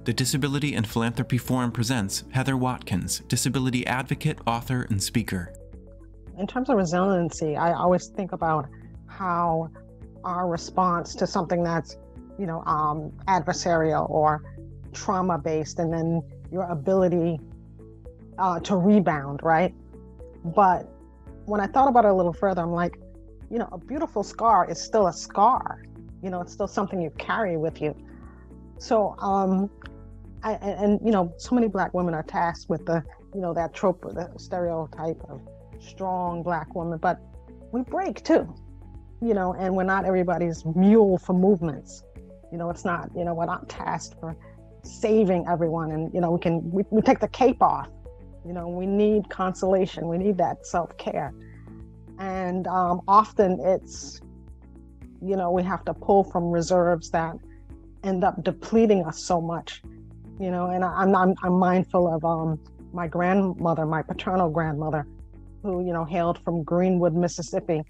the Disability and Philanthropy Forum presents Heather Watkins, disability advocate, author, and speaker. In terms of resiliency, I always think about how our response to something that's, adversarial or trauma-based, and then your ability to rebound, right? But when I thought about it a little further, I'm like, a beautiful scar is still a scar. It's still something you carry with you. So, so many Black women are tasked with that trope, or the stereotype of strong Black woman, but we break too, and we're not everybody's mule for movements. It's not, we're not tasked for saving everyone, and, we take the cape off. We need consolation. We need that self-care. And often it's, we have to pull from reserves that end up depleting us so much, and I'm mindful of my grandmother, my paternal grandmother, who, hailed from Greenwood, Mississippi,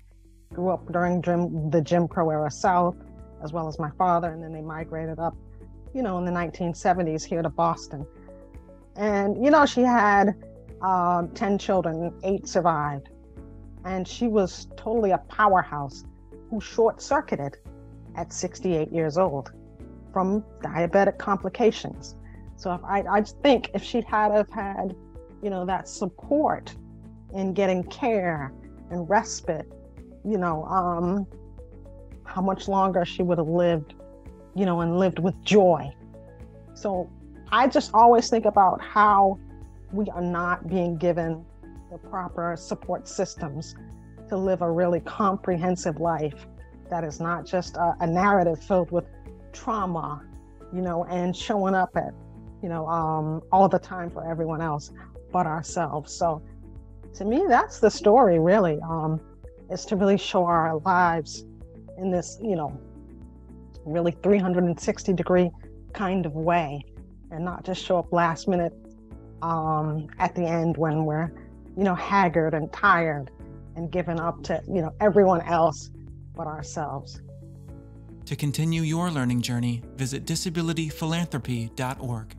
grew up during the Jim Crow era South, as well as my father, and then they migrated up, in the 1970s here to Boston. And, she had 10 children, 8 survived. And she was totally a powerhouse who short-circuited at 68 years old from diabetic complications. So I think if she had have had, that support in getting care and respite, how much longer she would have lived, and lived with joy. So I just always think about how we are not being given the proper support systems to live a really comprehensive life that is not just a narrative filled with trauma, and showing up at, all the time for everyone else but ourselves. So to me, that's the story, really, is to really show our lives in this, really 360-degree kind of way, and not just show up last minute at the end when we're, haggard and tired and given up to, everyone else but ourselves. To continue your learning journey, visit disabilityphilanthropy.org.